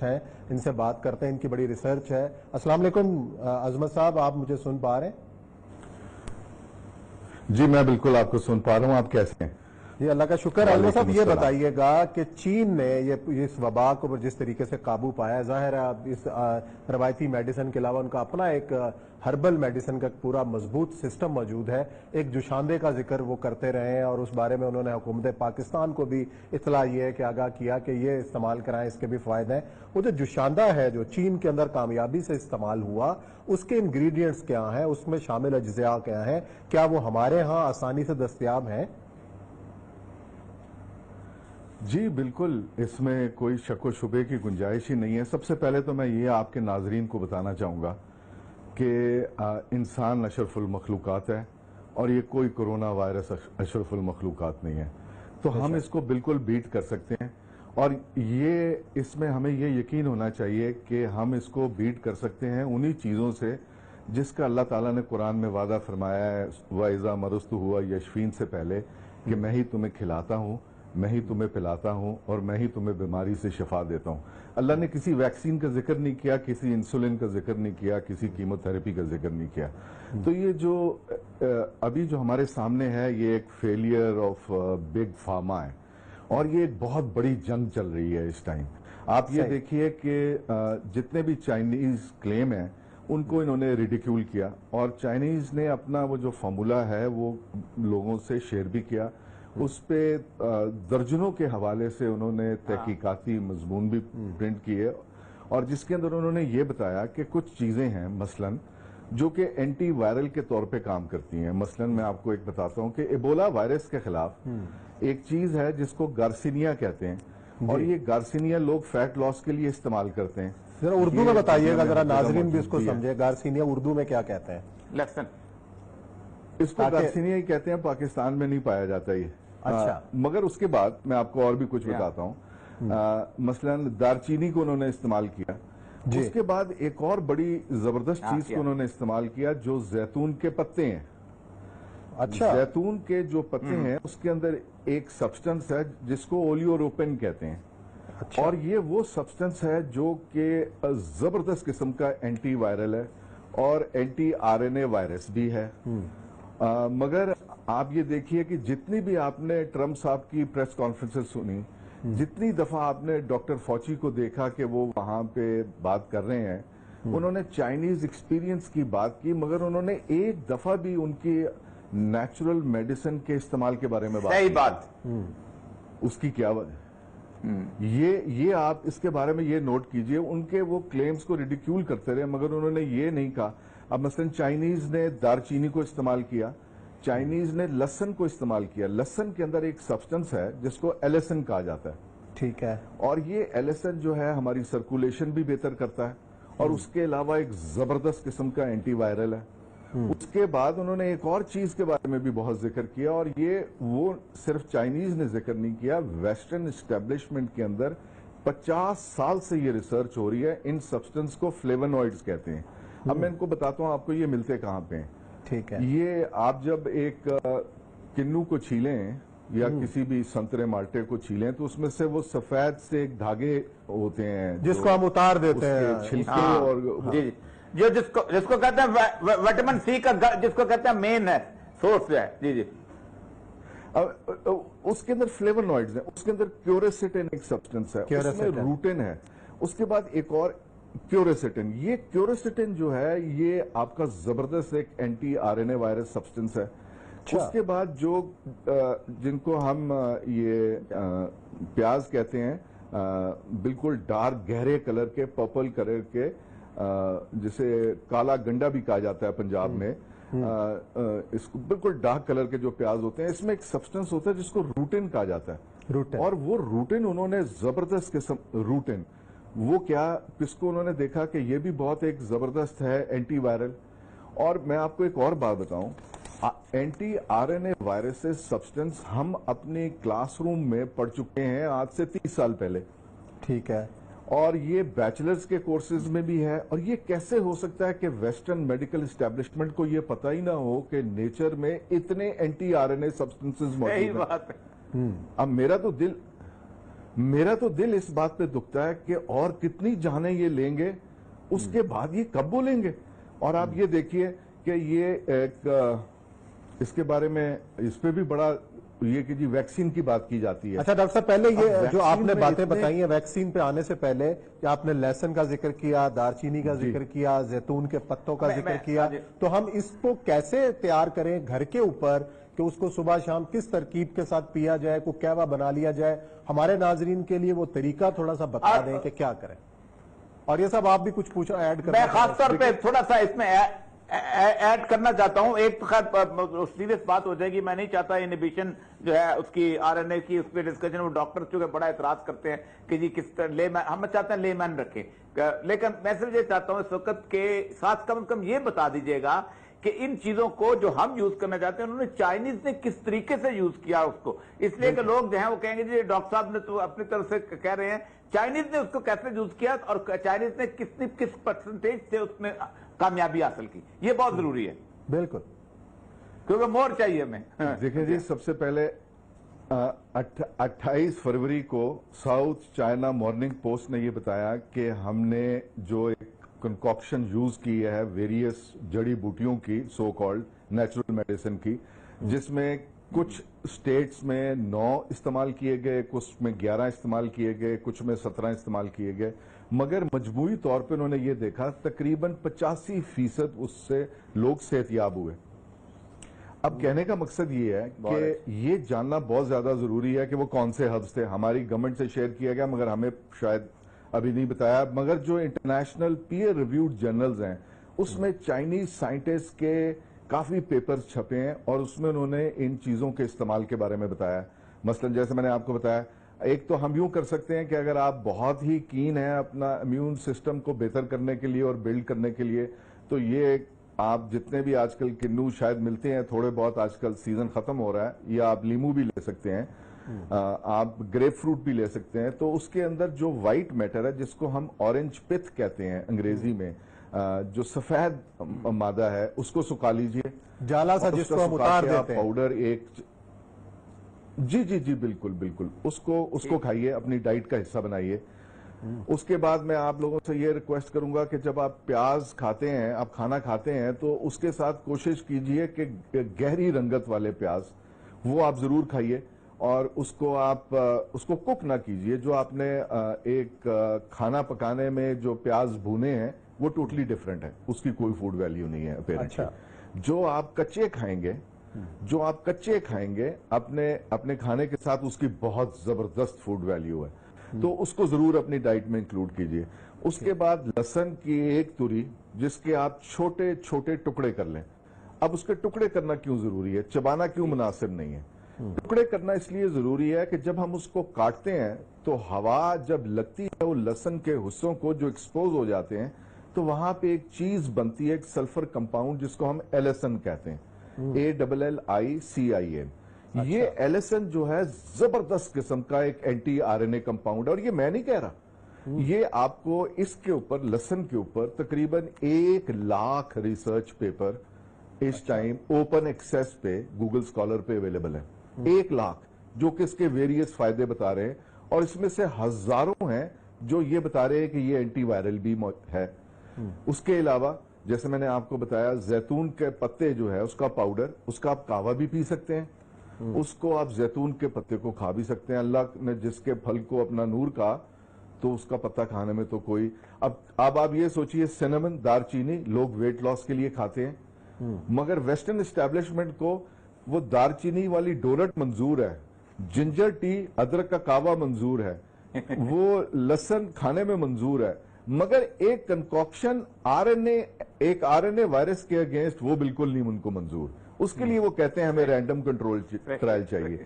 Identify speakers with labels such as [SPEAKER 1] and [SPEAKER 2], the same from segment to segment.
[SPEAKER 1] Scientist ہیں, ان سے بات کرتے ہیں, ان کی بڑی ریسرچ ہے. السلام علیکم عظمت صاحب, آپ مجھے سن پا رہے ہیں؟
[SPEAKER 2] جی میں بالکل آپ کو سن پا رہا ہوں. آپ کیسے ہیں؟
[SPEAKER 1] جی اللہ کا شکر. عظمت صاحب یہ بتائیے گا کہ چین نے اس وبا کو جس طریقے سے قابو پایا ہے, ظاہر ہے اس روایتی میڈیسن کے علاوہ ان کا اپنا ایک ہربل میڈیسن کا پورا مضبوط سسٹم موجود ہے. ایک جوشاندے کا ذکر وہ کرتے رہے ہیں اور اس بارے میں انہوں نے حکومت پاکستان کو بھی اطلاع یہ ہے کہ آگاہ کیا کہ یہ استعمال کرائیں, اس کے بھی فوائد ہیں. وہ جو جوشاندہ ہے جو چین کے اندر کامیابی سے استعمال ہوا, اس کے انگریڈینٹس کیا ہیں, اس میں شامل اجزاء کیا ہیں, کیا وہ ہمارے ہاں آسانی سے دستیاب ہیں؟
[SPEAKER 2] جی بالکل, اس میں کوئی شک و شبے کی گنجائش ہی نہیں ہے. سب سے پہلے تو میں یہ آپ کے ناظرین کو بتانا چاہوں گا کہ انسان اشرف المخلوقات ہے اور یہ کوئی کرونا وائرس اشرف المخلوقات نہیں ہے. تو ہم اس کو بالکل بیٹ کر سکتے ہیں, اور یہ اس میں ہمیں یہ یقین ہونا چاہیے کہ ہم اس کو بیٹ کر سکتے ہیں انہی چیزوں سے جس کا اللہ تعالیٰ نے قرآن میں وعدہ فرمایا ہے, وَإِذَا مَرُضْتُ هُوَ یشفین سے پہلے, کہ میں ہی تمہیں کھلاتا ہوں, میں ہی تمہیں پلاتا ہوں اور میں ہی تمہیں بیماری سے شفا دیتا ہوں. اللہ نے کسی ویکسین کا ذکر نہیں کیا, کسی انسولین کا ذکر نہیں کیا, کسی کیموتھراپی کا ذکر نہیں کیا. تو یہ جو ابھی جو ہمارے سامنے ہے یہ ایک فیلئر آف بگ فارما ہے, اور یہ ایک بہت بڑی جنگ چل رہی ہے اس ٹائم. آپ یہ دیکھیے کہ جتنے بھی چائنیز کلیم ہیں ان کو انہوں نے ریڈیکیول کیا, اور چائنیز نے اپنا وہ جو فارمولا ہے وہ لوگوں سے شیئر بھی کیا. اس پہ درجنوں کے حوالے سے انہوں نے تحقیقاتی مضمون بھی پرنٹ کیے, اور جس کے اندر انہوں نے یہ بتایا کہ کچھ چیزیں ہیں مثلاً جو کہ اینٹی وائرل کے طور پہ کام کرتی ہیں. مثلاً میں آپ کو ایک بتاتا ہوں کہ ایبولا وائرس کے خلاف ایک چیز ہے جس کو گارسینیا کہتے ہیں, اور یہ گارسینیا لوگ فیٹ لاس کے لیے استعمال کرتے ہیں.
[SPEAKER 1] ذرا اردو میں بتائیے گا, ذرا ناظرین بھی اس کو سمجھے, گارسینیا اردو میں کیا کہتے ہیں؟
[SPEAKER 3] لکسن.
[SPEAKER 2] اس کو گارسینیا ہی کہتے ہیں, پاکستان میں نہیں پایا جاتا یہ.
[SPEAKER 1] اچھا.
[SPEAKER 2] مگر اس کے بعد میں آپ کو اور بھی کچھ بتاتا ہوں. مثلاً دارچینی کو انہوں نے استعمال کیا. اس کے بعد ایک اور بڑی زبردست چیز کو انہوں نے استعمال کیا جو زیتون کے پتے ہیں.
[SPEAKER 1] اچھا.
[SPEAKER 2] زیتون کے جو پتے ہیں اس کے اندر ایک سبسٹنس ہے جس کو اولیوروپین کہتے ہیں, اور یہ وہ سبسٹنس ہے جو کہ زبردست قسم کا اینٹی وائرل ہے اور anti R N A virus بھی ہے. مگر آپ یہ دیکھیے کہ جتنی بھی آپ نے ٹرمپ صاحب کی پریس کانفرنسز سنی, جتنی دفعہ آپ نے ڈاکٹر فوچی کو دیکھا کہ وہ وہاں پہ بات کر رہے ہیں, انہوں نے چائنیز ایکسپیرینس کی بات کی, مگر انہوں نے ایک دفعہ بھی ان کی نیچرل میڈیسن کے استعمال کے بارے میں بات
[SPEAKER 3] صحیح بات.
[SPEAKER 2] اس کی کیا وجہ؟ یہ آپ اس کے بارے میں یہ نوٹ کیجئے, ان کے وہ کلیمز کو ریڈیکیول کرتے رہے مگر انہوں نے یہ نہیں کہا. اب مثلا چائنیز نے دارچینی کو استعمال کیا, چائنیز نے لہسن کو استعمال کیا. لہسن کے اندر ایک سبسٹنس ہے جس کو ایلیسن کہا جاتا ہے.
[SPEAKER 1] ٹھیک ہے.
[SPEAKER 2] اور یہ ایلیسن جو ہے ہماری سرکولیشن بھی بہتر کرتا ہے, اور اس کے علاوہ ایک زبردست قسم کا اینٹی وائرل ہے. اس کے بعد انہوں نے ایک اور چیز کے بارے میں بھی بہت ذکر کیا, اور یہ وہ صرف چائنیز نے ذکر نہیں کیا, ویسٹرن اسٹیبلشمنٹ کے اندر 50 سال سے یہ ریسرچ ہو رہی ہے. ان سبسٹنس کو فلیونوائڈز کہتے ہیں. اب میں ان کو بتاتا ہوں آپ کو یہ ملتے کہاں پہ ہیں.
[SPEAKER 1] ٹھیک ہے.
[SPEAKER 2] یہ آپ جب ایک کنو کو چھیلیں یا کسی بھی سنترے مالٹے کو چھیلیں تو اس میں سے وہ سفید سے ایک دھاگے ہوتے ہیں
[SPEAKER 1] جس کو ہم اتار دیتے ہیں,
[SPEAKER 2] چھلکے, اور
[SPEAKER 3] جو جس کو کہتے ہیں وٹامن سی کا, جس کو کہتے ہیں مین ہے, سورس ہے. جی جی.
[SPEAKER 2] اس کے اندر فلیونوائڈز ہیں, اس کے اندر کیورسٹن ایک سبسٹنس ہے, اس میں روٹن ہے, اس کے بعد ایک اور کیورسٹن. یہ کیورسٹن جو ہے یہ آپ کا زبردست ایک anti R N A virus substance ہے. اس کے بعد جو جن کو ہم یہ پیاز کہتے ہیں, بالکل ڈارک گہرے کلر کے, پرپل کلر کے, جسے کالا گنڈا بھی کہا جاتا ہے پنجاب میں, اس کو بالکل ڈارک کلر کے جو پیاز ہوتے ہیں, اس میں ایک سبسٹنس ہوتا ہے جس کو روٹن کہا جاتا ہے. اور وہ روٹن انہوں نے زبردست قسم, روٹن وہ کیا, کس کو انہوں نے دیکھا کہ یہ بھی بہت ایک زبردست ہے اینٹی وائرل. اور میں آپ کو ایک اور بات بتاؤں, anti R N A viruses substance ہم اپنے کلاس روم میں پڑھ چکے ہیں آج سے 30 سال پہلے.
[SPEAKER 1] ٹھیک ہے.
[SPEAKER 2] اور یہ بیچلرز کے کورسز میں بھی ہے. اور یہ کیسے ہو سکتا ہے کہ ویسٹرن میڈیکل اسٹیبلشمنٹ کو یہ پتہ ہی نہ ہو کہ نیچر میں اتنے اینٹی آر این اے سبسٹنسز موجود ہیں. اب میرا تو دل اس بات پہ دکھتا ہے کہ اور کتنی جانیں یہ لیں گے، اس کے بعد یہ کب بولیں گے؟ اور آپ یہ دیکھیے کہ یہ ایک اس کے بارے میں اس پہ بھی بڑا یہ کہ جی ویکسین کی بات کی جاتی ہے.
[SPEAKER 1] اچھا ڈاکٹر صاحب، پہلے یہ جو آپ نے باتیں
[SPEAKER 2] اتنے
[SPEAKER 1] بتائی ہیں ویکسین پہ آنے سے پہلے، کہ آپ نے لہسن کا ذکر کیا، دارچینی کا ذکر کیا، زیتون کے پتوں کا ذکر کیا، تو ہم اس کو کیسے تیار کریں گھر کے اوپر کہ اس کو صبح شام کس ترکیب کے ساتھ پیا جائے، کو قہوہ بنا لیا جائے؟ ہمارے ناظرین کے لیے وہ طریقہ تھوڑا سا بتا دیں کہ کیا کریں. اور یہ سب آپ بھی کچھ پوچھو ایڈ کریں.
[SPEAKER 3] میں خاص طور پہ تھوڑا سا اس میں ایڈ کرنا چاہتا ہوں. ایک تو خیر سیریس بات ہو جائے گی، میں نہیں چاہتا انہیبیشن جو ہے اس کی آر این اے کی اس پہ ڈسکشن، وہ ڈاکٹر چونکہ بڑا اعتراض کرتے ہیں کہ جی کس طرح ہم چاہتے ہیں لے مین رکھیں، لیکن میں صرف یہ چاہتا ہوں اس وقت کے ساتھ کم از کم یہ بتا دیجئے گا کہ ان چیزوں کو جو ہم یوز کرنا چاہتے ہیں انہوں نے چائنیز نے کس طریقے سے یوز کیا اس کو. اس لیے کہ لوگ جو ہیں وہ کہیں گے جی ڈاکٹر صاحب نے تو اپنی طرف سے کہہ رہے ہیں، چائنیز نے اس کو کیسے یوز کیا اور چائنیز نے کس پرسنٹیج سے اس میں کامیابی حاصل کی، یہ بہت ضروری ہے.
[SPEAKER 1] بالکل،
[SPEAKER 3] کیونکہ مور چاہیے ہمیں.
[SPEAKER 2] دیکھیں جی، سب سے پہلے 28 فروری کو ساؤتھ چائنا مارننگ پوسٹ نے یہ بتایا کہ ہم نے جو ایک کنکاکشن یوز کی ہے ویریس جڑی بوٹیوں کی، سو کالڈ نیچرل میڈیسن کی، جس میں کچھ سٹیٹس میں 9 استعمال کیے گئے، کچھ میں 11 استعمال کیے گئے، کچھ میں 17 استعمال کیے گئے، مگر مجموعی طور پہ انہوں نے یہ دیکھا تقریباً 85% اس سے لوگ صحت یاب ہوئے. اب کہنے کا مقصد یہ ہے کہ یہ جاننا بہت زیادہ ضروری ہے کہ وہ کون سے ہبز تھے. ہماری گورنمنٹ سے شیئر کیا گیا مگر ہمیں شاید ابھی نہیں بتایا، مگر جو انٹرنیشنل پیئر ریویوڈ جرنلز ہیں اس میں چائنیز سائنٹسٹ کے کافی پیپرز چھپے ہیں اور اس میں انہوں نے ان چیزوں کے استعمال کے بارے میں بتایا. مثلا جیسے میں نے آپ کو بتایا، ایک تو ہم یوں کر سکتے ہیں کہ اگر آپ بہت ہی کین ہیں اپنا امیون سسٹم کو بہتر کرنے کے لیے اور بلڈ کرنے کے لیے، تو یہ آپ جتنے بھی آج کل کنو شاید ملتے ہیں تھوڑے بہت، آج کل سیزن ختم ہو رہا ہے، یا آپ لیمو بھی لے سکتے ہیں، آپ گریپ فروٹ بھی لے سکتے ہیں. تو اس کے اندر جو وائٹ میٹر ہے جس کو ہم اورنج پتھ کہتے ہیں انگریزی میں، جو سفید مادہ ہے، اس کو سکھا لیجئے،
[SPEAKER 1] جالا سا جس کو ہم اتار دیتے ہیں،
[SPEAKER 2] پاؤڈر ایک جی بالکل بالکل، اس کو کھائیے، اپنی ڈائٹ کا حصہ بنائیے. اس کے بعد میں آپ لوگوں سے یہ ریکویسٹ کروں گا کہ جب آپ پیاز کھاتے ہیں، آپ کھانا کھاتے ہیں، تو اس کے ساتھ کوشش کیجئے کہ گہری رنگت والے پیاز وہ آپ ضرور کھائیے، اور اس کو کوک نہ کیجئے. جو آپ نے ایک کھانا پکانے میں جو پیاز بھونے ہیں وہ ٹوٹلی ڈیفرنٹ ہے، اس کی کوئی فوڈ ویلیو نہیں ہے اپیرنٹلی. جو آپ کچے کھائیں گے اپنے کھانے کے ساتھ اس کی بہت زبردست فوڈ ویلیو ہے، تو اس کو ضرور اپنی ڈائٹ میں انکلوڈ کیجئے. اس کے بعد لہسن کی ایک توری جس کے آپ چھوٹے چھوٹے ٹکڑے کر لیں. اب اس کے ٹکڑے کرنا کیوں ضروری ہے، چبانا کیوں مناسب نہیں ہے؟ ٹکڑے کرنا اس لیے ضروری ہے کہ جب ہم اس کو کاٹتے ہیں تو ہوا جب لگتی ہے وہ لہسن کے حصوں کو جو ایکسپوز ہو جاتے ہیں، تو وہاں پہ ایک چیز بنتی ہے، ایک سلفر کمپاؤنڈ جس کو ہم ایلیسن کہتے ہیں، ALLICIN. یہ ایلیسن جو ہے زبردست قسم کا ایک anti R N A compound ہے، اور یہ میں نہیں کہہ رہا، یہ آپ کو اس کے اوپر لہسن کے اوپر تقریباً 1 لاکھ ریسرچ پیپر اس ٹائم اوپن ایکسیس پہ گوگل اسکالر پہ اویلیبل ہے. 1 لاکھ جو کہ اس کے ویریس فائدے بتا رہے ہیں، اور اس میں سے ہزاروں ہیں جو یہ بتا رہے ہیں کہ یہ اینٹی وائرل بھی ہے. اس کے علاوہ جیسے میں نے آپ کو بتایا، زیتون کے پتے جو ہے اس کا پاؤڈر، اس کا آپ قہوہ بھی پی سکتے ہیں، اس کو آپ زیتون کے پتے کو کھا بھی سکتے ہیں. اللہ نے جس کے پھل کو اپنا نور کہا تو اس کا پتا کھانے میں تو کوئی. اب آپ یہ سوچئے، سینمن، دار چینی لوگ ویٹ لاس کے لیے کھاتے ہیں، مگر ویسٹرن اسٹیبلشمنٹ کو وہ دار چینی والی ڈونٹ منظور ہے، جنجر ٹی، ادرک کا قہوہ منظور ہے، وہ لہسن کھانے میں منظور ہے، مگر ایک کنکاکشن ایک آر این اے وائرس کے اگینسٹ وہ بالکل نہیں ان کو منظور. اس کے لیے وہ کہتے ہیں ہمیں رینڈم کنٹرول ٹرائل چاہیے.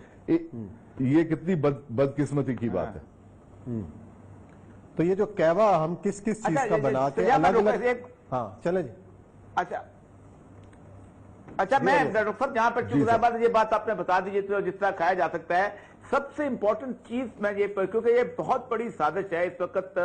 [SPEAKER 2] یہ کتنی بدقسمتی کی بات ہے.
[SPEAKER 1] تو یہ جو قہوہ ہم کس چیز کا بنا کے الگ الگ، ہاں چلے جی.
[SPEAKER 3] اچھا میں ڈاکٹر صاحب جہاں پر یہ بات آپ نے بتا دیجیے تو جس طرح کھایا جا سکتا ہے، سب سے امپورٹنٹ چیز میں یہ، کیونکہ یہ بہت بڑی سازش ہے اس وقت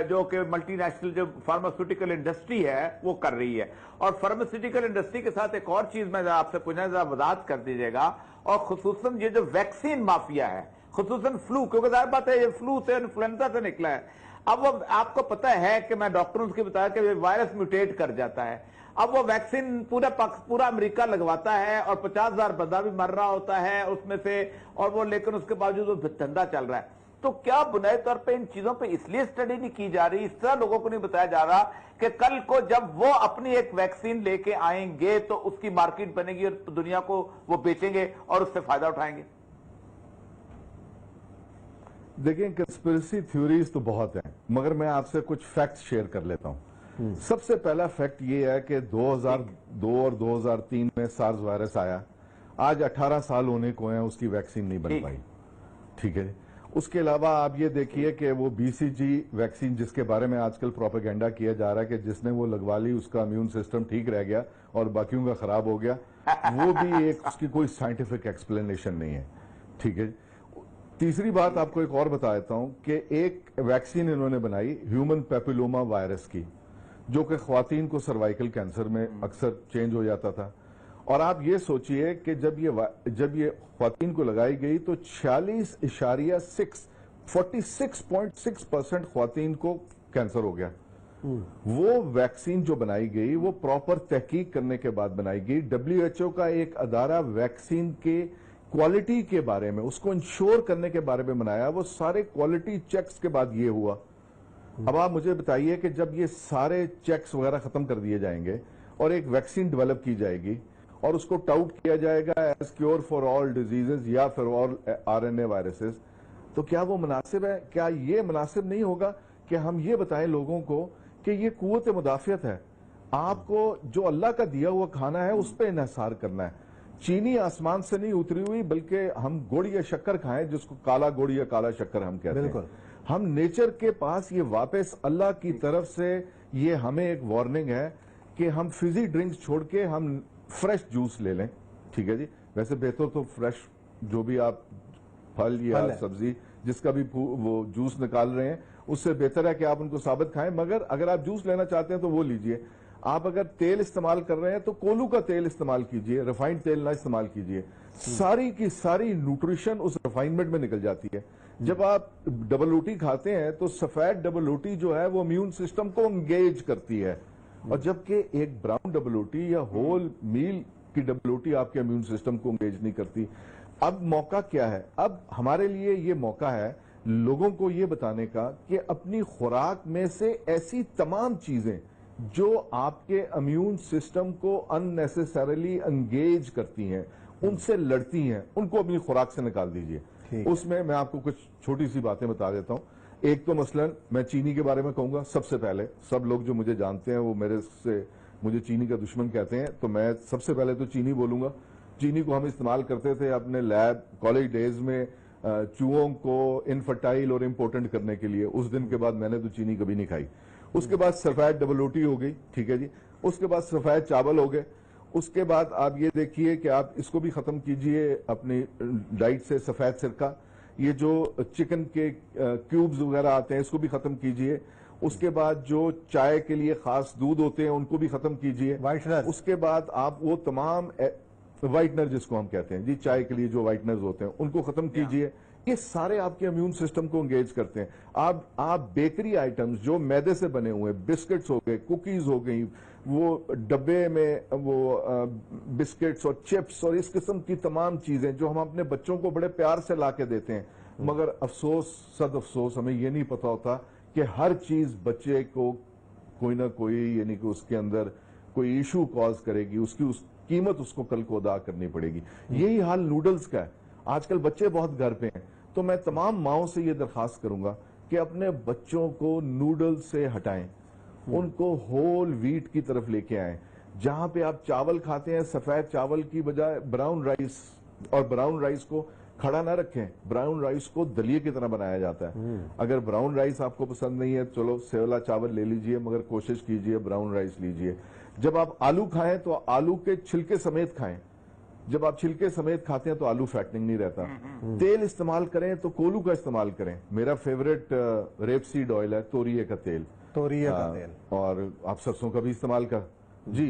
[SPEAKER 3] جو کہ ملٹی نیشنل جو فارماسیوٹیکل انڈسٹری ہے وہ کر رہی ہے. اور فارماسیوٹیکل انڈسٹری کے ساتھ ایک اور چیز میں آپ سے پوچھنا، ذرا وضاحت کر دیجیے گا، اور خصوصاً یہ جو ویکسین مافیا ہے، خصوصاً فلو، کیونکہ ظاہر بات ہے یہ فلو سے انفلوئنزا سے نکلا ہے. اب وہ آپ کو پتا ہے کہ میں ڈاکٹروں سے بتایا کہ وائرس میوٹیٹ کر جاتا ہے. اب وہ ویکسین پورا امریکہ لگواتا ہے اور 50,000 بندہ بھی مر رہا ہوتا ہے اس میں سے، اور وہ لیکن اس کے باوجود وہ دھندا چل رہا ہے. تو کیا بنیادی طور پہ ان چیزوں پہ اس لیے اسٹڈی نہیں کی جا رہی، اس طرح لوگوں کو نہیں بتایا جا رہا کہ کل کو جب وہ اپنی ایک ویکسین لے کے آئیں گے تو اس کی مارکیٹ بنے گی اور دنیا کو وہ بیچیں گے اور اس سے فائدہ اٹھائیں گے؟
[SPEAKER 2] دیکھیں کنسپریسی تھیوریز تو بہت ہیں، مگر میں آپ سے کچھ فیکٹس شیئر کر لیتا ہوں. سب سے پہلا فیکٹ یہ ہے کہ 2002 اور 2003 میں سارز وائرس آیا. آج 18 سال ہونے کو ہیں، اس کی ویکسین نہیں بن پائی. ٹھیک ہے. اس کے علاوہ آپ یہ دیکھیے کہ وہ بی سی جی ویکسین جس کے بارے میں آج کل پروپیگنڈا کیا جا رہا ہے کہ جس نے وہ لگوا لی اس کا امیون سسٹم ٹھیک رہ گیا اور باقیوں کا خراب ہو گیا، وہ بھی اس کی کوئی سائنٹیفک ایکسپلینیشن نہیں ہے. ٹھیک ہے. تیسری بات آپ کو ایک اور بتا دیتا ہوں کہ ایک ویکسین انہوں نے بنائی ہیومن پیپیلوما وائرس کی، جو کہ خواتین کو سروائیکل کینسر میں اکثر چینج ہو جاتا تھا. اور آپ یہ سوچئے کہ جب یہ خواتین کو لگائی گئی تو 46.6% خواتین کو کینسر ہو گیا. وہ ویکسین جو بنائی گئی وہ پراپر تحقیق کرنے کے بعد بنائی گئی. WHO کا ایک ادارہ ویکسین کے کوالٹی کے بارے میں، اس کو انشور کرنے کے بارے میں بنایا. وہ سارے کوالٹی چیکس کے بعد یہ ہوا. اب آپ مجھے بتائیے کہ جب یہ سارے چیکس وغیرہ ختم کر دیے جائیں گے اور ایک ویکسین ڈیولپ کی جائے گی اور اس کو ٹاؤٹ کیا جائے گا as cure for all diseases یا فار آل RNA وائرسز، تو کیا وہ مناسب ہے؟ کیا یہ مناسب نہیں ہوگا کہ ہم یہ بتائیں لوگوں کو کہ یہ قوت مدافعت ہے، آپ کو جو اللہ کا دیا ہوا کھانا ہے اس پہ انحصار کرنا ہے. چینی آسمان سے نہیں اتری ہوئی، بلکہ ہم گڑ یا شکر کھائیں، جس کو کالا گڑ یا کالا شکر ہم کہتے ہیں. ہم نیچر کے پاس یہ واپس اللہ کی طرف سے یہ ہمیں ایک وارننگ ہے کہ ہم فیزی ڈرنکس چھوڑ کے ہم فریش جوس لے لیں. ٹھیک ہے جی. ویسے بہتر تو فریش جو بھی آپ پھل یا سبزی جس کا بھی وہ جوس نکال رہے ہیں اس سے بہتر ہے کہ آپ ان کو ثابت کھائیں. مگر اگر آپ جوس لینا چاہتے ہیں تو وہ لیجئے. آپ اگر تیل استعمال کر رہے ہیں تو کولو کا تیل استعمال کیجئے، ریفائنڈ تیل نہ استعمال کیجئے. ساری کی ساری نیوٹریشن اس ریفائنمنٹ میں نکل جاتی ہے. جب آپ ڈبل روٹی کھاتے ہیں تو سفید ڈبل روٹی جو ہے وہ امیون سسٹم کو انگیج کرتی ہے، اور جبکہ ایک براؤن ڈبل روٹی یا ہول میل کی ڈبل روٹی آپ کے امیون سسٹم کو انگیج نہیں کرتی. اب موقع کیا ہے؟ اب ہمارے لیے یہ موقع ہے لوگوں کو یہ بتانے کا کہ اپنی خوراک میں سے ایسی تمام چیزیں جو آپ کے امیون سسٹم کو ان نیسیسریلی انگیج کرتی ہیں، ان سے لڑتی ہیں، ان کو اپنی خوراک سے نکال دیجئے. اس میں آپ کو کچھ چھوٹی سی باتیں بتا دیتا ہوں. ایک تو مثلا میں چینی کے بارے میں کہوں گا. سب سے پہلے سب لوگ جو مجھے جانتے ہیں وہ مجھے چینی کا دشمن کہتے ہیں، تو میں سب سے پہلے تو چینی بولوں گا. چینی کو ہم استعمال کرتے تھے اپنے لیب کالج ڈیز میں چوہوں کو انفرٹائل اور امپورٹنٹ کرنے کے لیے. اس دن کے بعد میں نے تو چینی کبھی نہیں کھائی. اس کے بعد سفید ڈبل روٹی ہو گئی. ٹھیک ہے جی. اس کے بعد سفید چاول ہو گئے. اس کے بعد آپ یہ دیکھیے کہ آپ اس کو بھی ختم کیجئے اپنی ڈائٹ سے، سفید سرکہ. یہ جو چکن کے کیوبز وغیرہ آتے ہیں اس کو بھی ختم کیجئے. اس کے بعد جو چائے کے لیے خاص دودھ ہوتے ہیں ان کو بھی ختم کیجئے. اس کے بعد آپ وہ تمام وائٹنر جس کو ہم کہتے ہیں جی، چائے کے لیے جو وائٹنرز ہوتے ہیں ان کو ختم کیجئے. یہ سارے آپ کے امیون سسٹم کو انگیج کرتے ہیں. آپ بیکری آئٹمز جو میدے سے بنے ہوئے، بسکٹس ہو گئے، کوکیز ہو گئی، وہ ڈبے میں وہ بسکٹس اور چپس اور اس قسم کی تمام چیزیں جو ہم اپنے بچوں کو بڑے پیار سے لا کے دیتے ہیں، مگر افسوس صد افسوس ہمیں یہ نہیں پتا ہوتا کہ ہر چیز بچے کو کوئی نہ کوئی یعنی کہ اس کے اندر کوئی ایشو کاز کرے گی، اس کی قیمت اس کو کل کو ادا کرنی پڑے گی. یہی حال نوڈلز کا ہے. آج کل بچے بہت گھر پہ ہیں، تو میں تمام ماؤں سے یہ درخواست کروں گا کہ اپنے بچوں کو نوڈل سے ہٹائیں، ان کو ہول ویٹ کی طرف لے کے آئیں. جہاں پہ آپ چاول کھاتے ہیں سفید چاول کی بجائے براؤن رائس، اور براؤن رائس کو کھڑا نہ رکھیں، براؤن رائس کو دلیے کی طرح بنایا جاتا ہے. اگر براؤن رائس آپ کو پسند نہیں ہے چلو سیولا چاول لے لیجئے، مگر کوشش کیجئے براؤن رائس لیجئے. جب آپ آلو کھائیں تو آلو کے چھلکے سمیت کھائیں. جب آپ چھلکے سمیت کھاتے ہیں تو آلو فیٹنگ نہیں رہتا. تیل استعمال کریں تو کولو کا استعمال کریں. میرا فیوریٹ ریپ سیڈ آئل ہے توریے کا تیل. اور آپ سرسوں کا بھی استعمال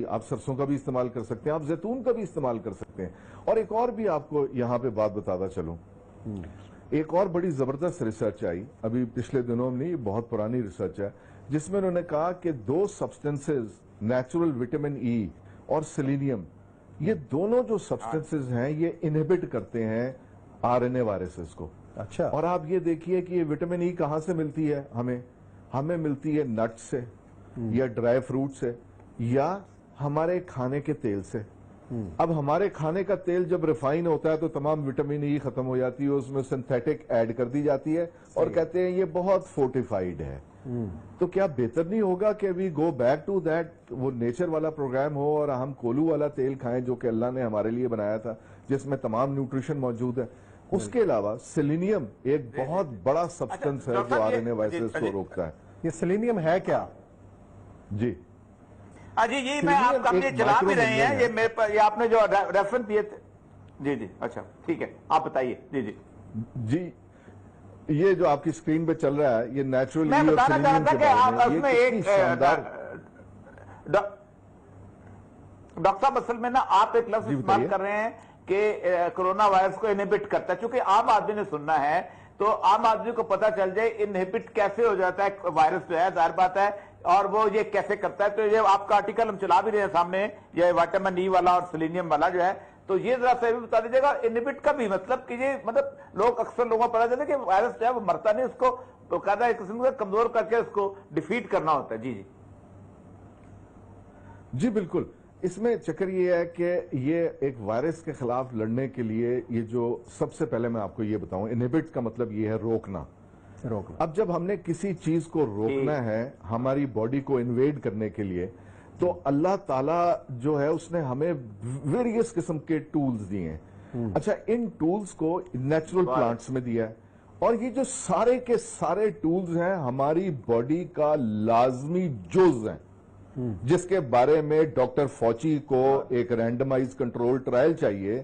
[SPEAKER 2] آپ سرسوں کا بھی استعمال کر سکتے ہیں، آپ زیتون کا بھی استعمال کر سکتے ہیں. اور ایک اور بھی آپ کو یہاں پہ بات بتاتا چلوں. ایک اور بڑی زبردست ریسرچ آئی ابھی پچھلے دنوں میں، نہیں بہت پرانی ریسرچ ہے، جس میں انہوں نے کہا کہ 2 سبسٹنسز نیچرل وٹامن ای اور سیلینیم، یہ دونوں جو سبسٹنسز ہیں یہ انہیبٹ کرتے ہیں RNA وائرسز کو.
[SPEAKER 1] اچھا.
[SPEAKER 2] اور آپ یہ دیکھیے کہ یہ وٹامن ای کہاں سے ملتی ہے ہمیں ملتی ہے نٹ سے یا ڈرائی فروٹ سے یا ہمارے کھانے کے تیل سے. اب ہمارے کھانے کا تیل جب ریفائن ہوتا ہے تو تمام وٹامن ای ختم ہو جاتی ہے، اس میں سنتھیٹک ایڈ کر دی جاتی ہے اور کہتے ہیں یہ بہت فورٹیفائیڈ ہے. تو کیا بہتر نہیں ہوگا کہ وی گو بیک ٹو دیٹ، وہ نیچر والا پروگرام ہو اور ہم کولو والا تیل کھائیں جو کہ اللہ نے ہمارے لیے بنایا تھا، جس میں تمام نیوٹریشن موجود ہے. اس کے علاوہ سیلینیم ایک بہت بڑا سبسٹنس ہے جو RNA وائرسز کو روکتا ہے.
[SPEAKER 1] یہ سیلینیم ہے کیا؟
[SPEAKER 2] جی
[SPEAKER 3] جی میں آپ کا چلا بھی رہے ہیں، یہ میرے پر یہ آپ نے جو ریفرنس دیے تھے. جی اچھا ٹھیک ہے، آپ بتائیے. جی
[SPEAKER 2] یہ جو آپ کی سکرین پہ چل رہا ہے یہ نیچرل
[SPEAKER 3] میں بتانا چاہ رہا تھا کہ آپ اس میں ایک ڈاکٹر صاحب اصل میں نا آپ ایک لفظ استعمال کر رہے ہیں کہ کرونا وائرس کو انہیبٹ کرتا ہے. چونکہ عام آدمی نے سننا ہے تو عام آدمی کو پتا چل جائے انہیبٹ کیسے ہو جاتا ہے وائرس جو ہے، ظاہر بات ہے، اور وہ یہ کیسے کرتا ہے. تو یہ آپ کا آرٹیکل ہم چلا بھی رہے ہیں سامنے، یہ وٹامن ای والا اور سیلینیم والا جو ہے، تو یہ ذرا سا بھی بتا دیجیے گا انہیبٹ کا بھی مطلب کہ یہ مطلب لوگ اکثر لوگوں کو پتا چلتا ہے کہ وائرس جو ہے وہ مرتا نہیں، اس کو باقاعدہ ایک قسم سے کمزور کر کے اس کو ڈیفیٹ کرنا ہوتا ہے.
[SPEAKER 2] جی بالکل. اس میں چکر یہ ہے کہ یہ ایک وائرس کے خلاف لڑنے کے لیے یہ جو سب سے پہلے میں آپ کو یہ بتاؤں، انہیبٹ کا مطلب یہ ہے روکنا. اب جب ہم نے کسی چیز کو روکنا ہے ہماری باڈی کو انویڈ کرنے کے لیے، تو اللہ تعالیٰ جو ہے اس نے ہمیں ویریس قسم کے ٹولز دیے ہیں. اچھا، ان ٹولز کو نیچرل پلانٹس میں دیا ہے، اور یہ جو سارے کے سارے ٹولز ہیں ہماری باڈی کا لازمی جز ہیں، جس کے بارے میں ڈاکٹر فوچی کو ایک رینڈمائز کنٹرول ٹرائل چاہیے.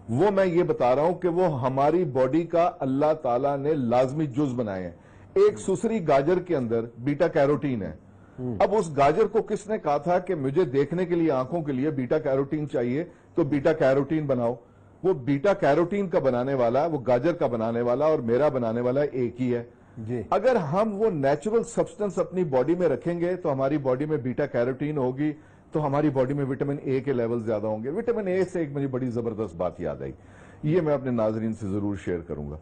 [SPEAKER 2] وہ میں یہ بتا رہا ہوں کہ وہ ہماری باڈی کا اللہ تعالیٰ نے لازمی جز بنائے ہیں. ایک سسری گاجر کے اندر بیٹا کیروٹین ہے. اب اس گاجر کو کس نے کہا تھا کہ مجھے دیکھنے کے لیے آنکھوں کے لیے بیٹا کیروٹین چاہیے تو بیٹا کیروٹین بناؤ. وہ بیٹا کیروٹین کا بنانے والا، وہ گاجر کا بنانے والا اور میرا بنانے والا ایک ہی ہے. اگر ہم وہ نیچرل سبسٹنس اپنی باڈی میں رکھیں گے تو ہماری باڈی میں بیٹا کیروٹین ہوگی، تو ہماری باڈی میں وٹامن اے کے لیول زیادہ ہوں گے. وٹامن اے سے ایک مجھے بڑی زبردست بات یاد آئی، یہ میں اپنے ناظرین سے ضرور شیئر کروں گا،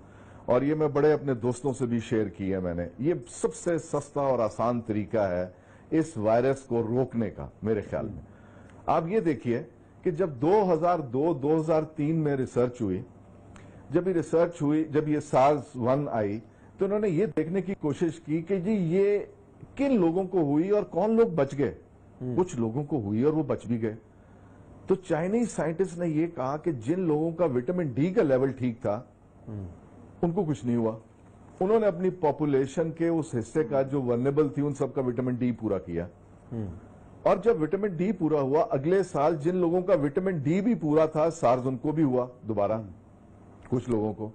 [SPEAKER 2] اور یہ میں بڑے اپنے دوستوں سے بھی شیئر کی ہے میں نے. یہ سب سے سستا اور آسان طریقہ ہے اس وائرس کو روکنے کا میرے خیال میں. آپ یہ دیکھیے کہ جب 2002-2003 میں ریسرچ ہوئی، جب یہ SARS-1 آئی، تو انہوں نے یہ دیکھنے کی کوشش کی کہ جی یہ کن لوگوں کو ہوئی اور کون لوگ بچ گئے. کچھ لوگوں کو ہوئی اور وہ بچ بھی گئے. تو چائنیز سائنٹسٹ نے یہ کہا کہ جن لوگوں کا وٹامن ڈی کا لیول ٹھیک تھا ان کو کچھ نہیں ہوا. انہوں نے اپنی پاپولیشن کے اس حصے کا جو ورنیبل تھی ان سب کا وٹامن ڈی پورا کیا. اور جب وٹامن ڈی پورا ہوا، اگلے سال جن لوگوں کا وٹامن ڈی بھی پورا تھا، سارز ان کو بھی ہوا دوبارہ، کچھ لوگوں کو.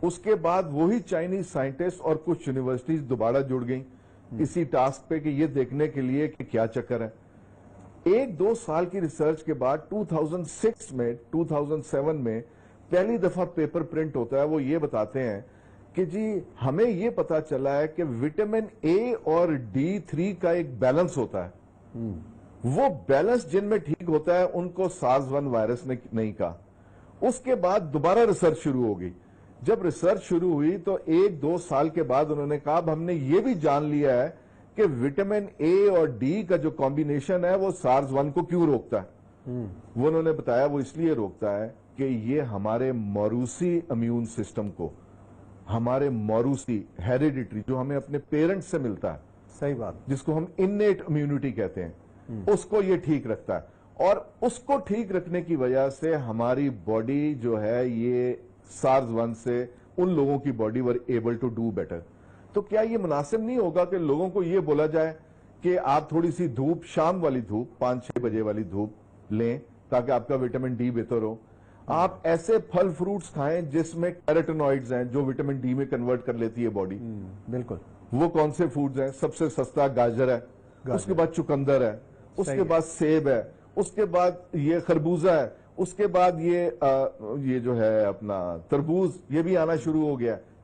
[SPEAKER 2] اس کے بعد وہی چائنیز سائنٹسٹ اور کچھ یونیورسٹیز دوبارہ جڑ گئیں اسی ٹاسک پہ کہ یہ دیکھنے کے لیے کہ کیا چکر ہے. 1-2 سال کی ریسرچ کے بعد 2007 میں پہلی دفعہ پیپر پرنٹ ہوتا ہے. وہ یہ بتاتے ہیں کہ جی ہمیں یہ پتا چلا ہے کہ وٹامن اے اور D3 کا ایک بیلنس ہوتا ہے. وہ بیلنس جن میں ٹھیک ہوتا ہے ان کو SARS-1 وائرس نے نہیں کہا. اس کے بعد دوبارہ ریسرچ شروع ہو گئی. جب ریسرچ شروع ہوئی تو 1-2 سال کے بعد انہوں نے کہا اب ہم نے یہ بھی جان لیا ہے کہ وٹامن اے اور ڈی کا جو کمبینیشن ہے وہ SARS-1 کو کیوں روکتا ہے. وہ انہوں نے بتایا وہ اس لیے روکتا ہے کہ یہ ہمارے موروثی امیون سسٹم کو، ہمارے موروثی ہیریڈیٹری جو ہمیں اپنے پیرنٹ سے ملتا ہے،
[SPEAKER 1] صحیح بات،
[SPEAKER 2] جس کو ہم انیٹ امیونٹی کہتے ہیں، اس کو یہ ٹھیک رکھتا ہے. اور اس کو ٹھیک رکھنے کی وجہ سے ہماری باڈی جو ہے یہ SARS-1 سے ان لوگوں کی body were able to do better. تو کیا یہ مناسب نہیں ہوگا کہ لوگوں کو یہ بولا جائے کہ آپ تھوڑی سی دھوپ، شام والی دھوپ، 5-6 بجے والی دھوپ لیں تاکہ آپ کا وٹامن ڈی بہتر ہو. آپ ایسے پھل فروٹس کھائیں جس میں کیروٹینوئڈز ہیں جو وٹامن ڈی میں کنورٹ کر لیتی ہے باڈی.
[SPEAKER 1] بالکل.
[SPEAKER 2] وہ کون سے فوڈز ہیں؟ سب سے سستا گاجر ہے، اس کے بعد چکندر ہے، اس کے بعد سیب ہے، اس کے بعد یہ خربوزہ ہے، اس کے بعد یہ جو ہے اپنا تربوز، یہ بھی آنا شروع ہو گیا.